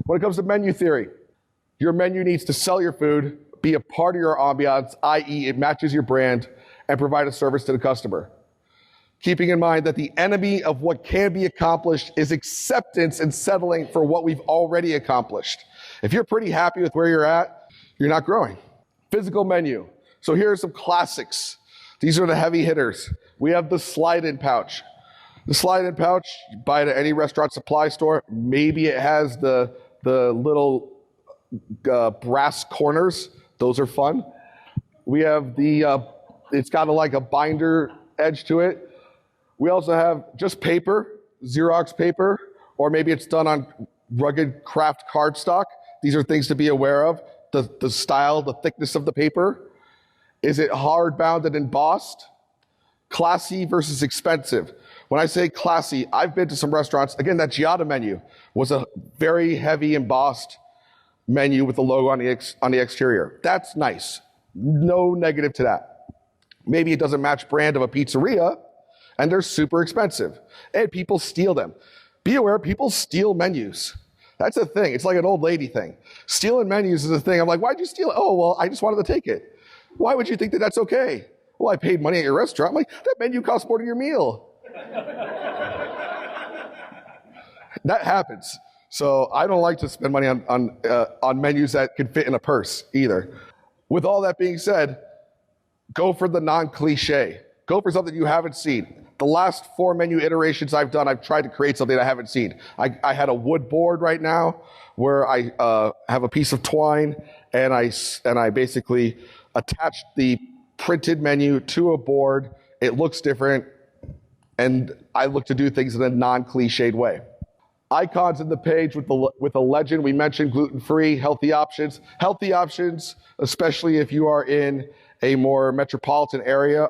When it comes to menu theory, your menu needs to sell your food, be a part of your ambiance, i.e. it matches your brand, and provide a service to the customer. Keeping in mind that the enemy of what can be accomplished is acceptance and settling for what we've already accomplished. If you're pretty happy with where you're at, you're not growing. Physical menu. So here are some classics. These are the heavy hitters. We have the slide-in pouch. The slide-in pouch, you buy it at any restaurant supply store. Maybe it has the little brass corners. Those are fun. We have it's got like a binder edge to it. We also have just paper, Xerox paper, or maybe it's done on rugged craft cardstock. These are things to be aware of. The style, the thickness of the paper. Is it hard-bound and embossed? Classy versus expensive. When I say classy, I've been to some restaurants. Again, that Giada menu was a very heavy embossed menu with the logo on the exterior. That's nice. No negative to that. Maybe it doesn't match brand of a pizzeria, and they're super expensive. And people steal them. Be aware, people steal menus. That's a thing. It's like an old lady thing. Stealing menus is a thing. I'm like, why'd you steal it? Oh, well, I just wanted to take it. Why would you think that that's okay? Well, I paid money at your restaurant. I'm like, that menu costs more than your meal. That happens. So I don't like to spend money on menus that can fit in a purse either. With all that being said, go for the non-cliche. Go for something you haven't seen. The last 4 menu iterations I've done, I've tried to create something I haven't seen. I had a wood board right now where I have a piece of twine and I basically attached the printed menu to a board. It looks different, and I look to do things in a non-cliched way. Icons in the page with a legend. We mentioned gluten-free, healthy options. Healthy options, especially if you are in a more metropolitan area,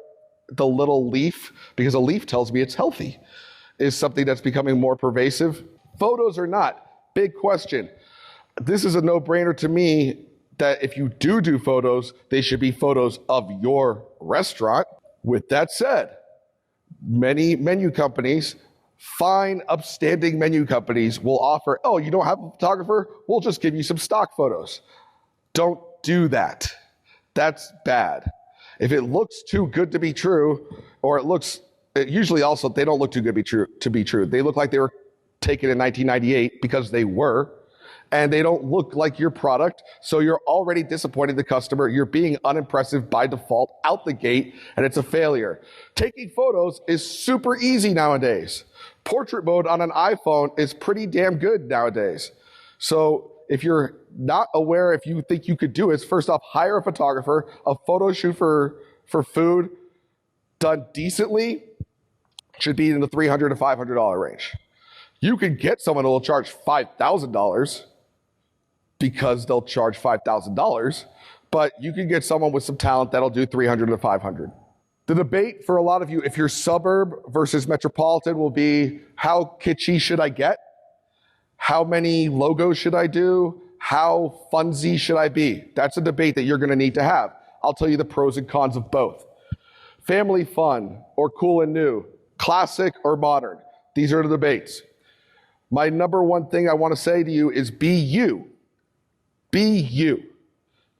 the little leaf, because a leaf tells me it's healthy, is something that's becoming more pervasive. Photos or not, big question. This is a no-brainer to me that if you do photos, they should be photos of your restaurant. With that said, many menu companies, fine, upstanding menu companies will offer, oh, you don't have a photographer? We'll just give you some stock photos. Don't do that. That's bad. If it looks too good to be true, or usually also, they don't look too good to be true. They look like they were taken in 1998 because they were, and they don't look like your product, so you're already disappointing the customer. You're being unimpressive by default out the gate, and it's a failure. Taking photos is super easy nowadays. Portrait mode on an iPhone is pretty damn good nowadays. So if you're not aware, if you think you could do it, first off, hire a photographer. A photo shoot for food done decently should be in the $300 to $500 range. You can get someone who will charge $5,000 because they'll charge $5,000, but you can get someone with some talent that'll do $300 to $500. The debate for a lot of you, if you're suburb versus metropolitan, will be how kitschy should I get? How many logos should I do? How funsy should I be? That's a debate that you're going to need to have. I'll tell you the pros and cons of both. Family fun or cool and new, classic or modern. These are the debates. My number one thing I want to say to you is be you. Be you.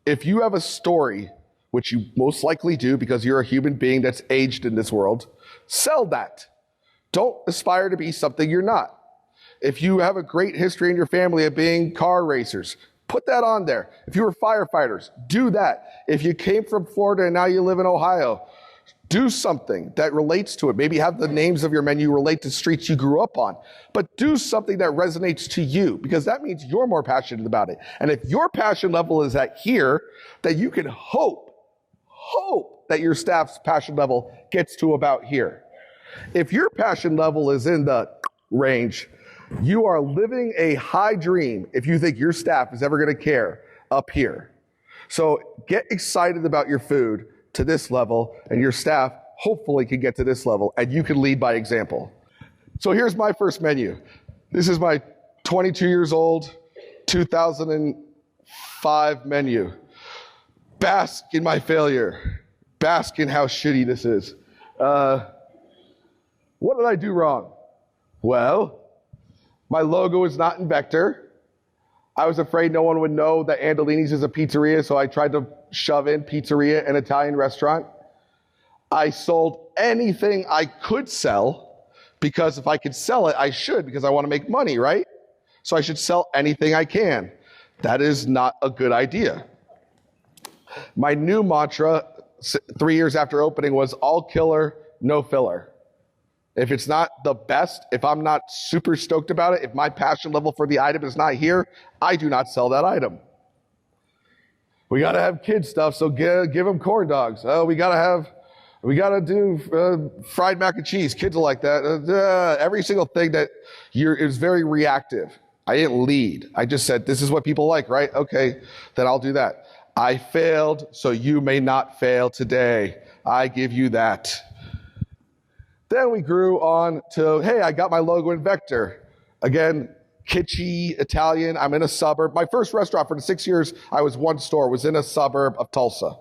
If you have a story, which you most likely do because you're a human being that's aged in this world, sell that. Don't aspire to be something you're not. If you have a great history in your family of being car racers, put that on there. If you were firefighters, do that. If you came from Florida and now you live in Ohio, do something that relates to it. Maybe have the names of your menu relate to streets you grew up on. But do something that resonates to you, because that means you're more passionate about it. And if your passion level is at here, that you can hope that your staff's passion level gets to about here. If your passion level is in the range, you are living a high dream if you think your staff is ever going to care up here. So get excited about your food to this level, and your staff hopefully can get to this level, and you can lead by example. So here's my first menu. This is my 22 years old, 2005 menu. Bask in my failure. Bask in how shitty this is. What did I do wrong? Well, my logo is not in vector. I was afraid no one would know that Andolini's is a pizzeria, so I tried to shove in pizzeria and Italian restaurant. I sold anything I could sell, because if I could sell it, I should, because I want to make money, right? So I should sell anything I can. That is not a good idea. My new mantra 3 years after opening was all killer, no filler. If it's not the best, if I'm not super stoked about it, if my passion level for the item is not here, I do not sell that item. We got to have kid stuff, so give them corn dogs. Oh, we got to do fried mac and cheese. Kids are like that. Every single thing that is very reactive. I didn't lead. I just said, this is what people like, right? Okay, then I'll do that. I failed, so you may not fail today. I give you that. Then we grew on to, hey, I got my logo in Vector. Again, kitschy, Italian. I'm in a suburb. My first restaurant for the 6 years, I was one store, was in a suburb of Tulsa.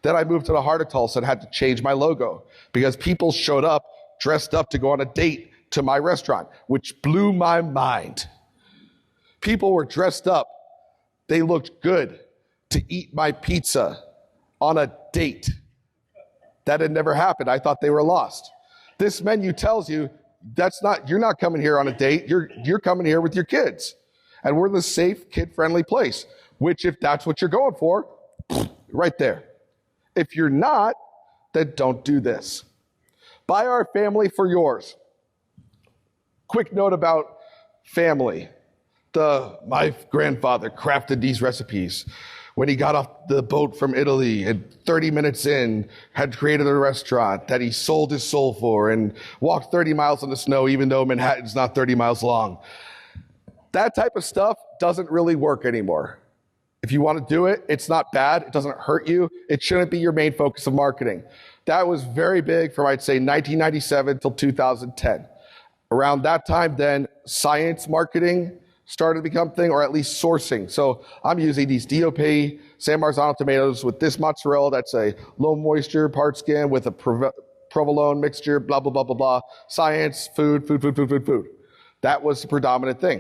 Then I moved to the heart of Tulsa and had to change my logo because people showed up dressed up to go on a date to my restaurant, which blew my mind. People were dressed up. They looked good to eat my pizza on a date. That had never happened. I thought they were lost. This menu tells you you're not coming here on a date. You're coming here with your kids. And we're the safe, kid-friendly place, which if that's what you're going for, right there. If you're not, then don't do this. Buy our family for yours. Quick note about family. My grandfather crafted these recipes when he got off the boat from Italy and 30 minutes in had created a restaurant that he sold his soul for and walked 30 miles in the snow, even though Manhattan's not 30 miles long. That type of stuff doesn't really work anymore. If you want to do it, it's not bad. It doesn't hurt you. It shouldn't be your main focus of marketing. That was very big from, I'd say, 1997 till 2010. Around that time, then, science marketing started to become a thing, or at least sourcing. So I'm using these DOP San Marzano tomatoes with this mozzarella that's a low moisture, part skin with a provolone mixture, blah, blah, blah, blah, blah. Science, food. That was the predominant thing.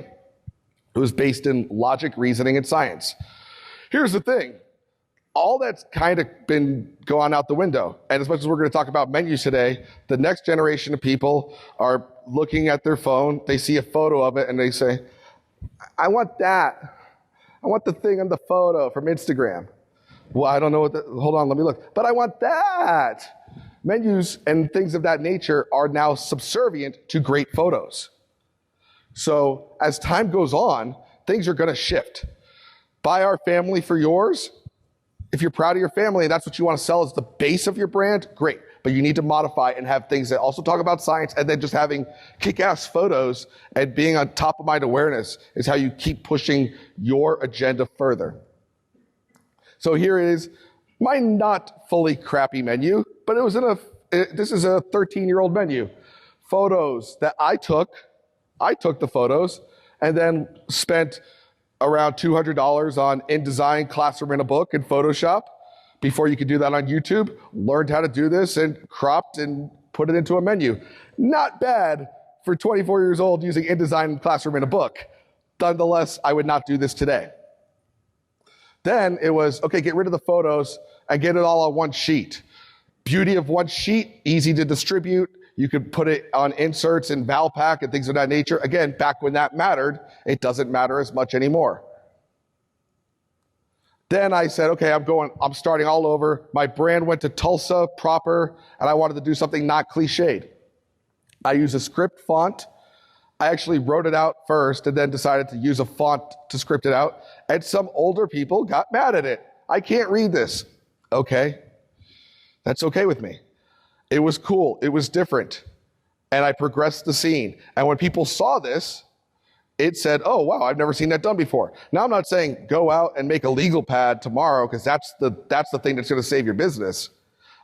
It was based in logic, reasoning, and science. Here's the thing. All that's kind of been gone out the window. And as much as we're going to talk about menus today, the next generation of people are looking at their phone, they see a photo of it, and they say, I want that. I want the thing on the photo from Instagram. Well, I don't know hold on, let me look. But I want that. Menus and things of that nature are now subservient to great photos. So as time goes on, things are going to shift. Buy our family for yours. If you're proud of your family and that's what you want to sell as the base of your brand, great. But you need to modify and have things that also talk about science, and then just having kick-ass photos and being on top of mind awareness is how you keep pushing your agenda further. So here is my not fully crappy menu, but this is a 13-year-old menu. Photos that I took the photos and then spent around $200 on InDesign, Classroom in a Book, and Photoshop. Before you could do that on YouTube, learned how to do this and cropped and put it into a menu. Not bad for 24 years old using InDesign and Classroom in a Book. Nonetheless, I would not do this today. Then it was, okay, get rid of the photos and get it all on one sheet. Beauty of one sheet, easy to distribute. You could put it on inserts in Valpak and things of that nature. Again, back when that mattered, it doesn't matter as much anymore. Then I said, okay, I'm starting all over. My brand went to Tulsa proper, and I wanted to do something not cliched. I use a script font. I actually wrote it out first and then decided to use a font to script it out. And some older people got mad at it. I can't read this. Okay. That's okay with me. It was cool. It was different. And I progressed the scene. And when people saw this, it said, oh, wow, I've never seen that done before. Now, I'm not saying go out and make a legal pad tomorrow because that's the thing that's going to save your business.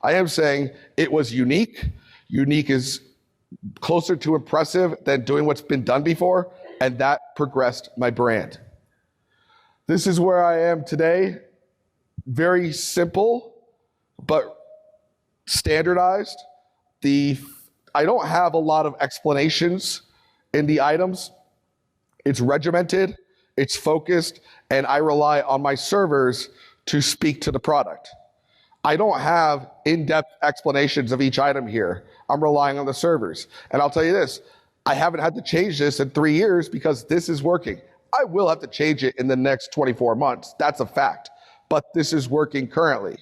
I am saying it was unique. Unique is closer to impressive than doing what's been done before, and that progressed my brand. This is where I am today. Very simple, but standardized. I don't have a lot of explanations in the items. It's regimented. It's focused, and I rely on my servers to speak to the product. I don't have in-depth explanations of each item here. I'm relying on the servers. And I'll tell you this, I haven't had to change this in 3 years because this is working. I will have to change it in the next 24 months. That's a fact. But this is working currently.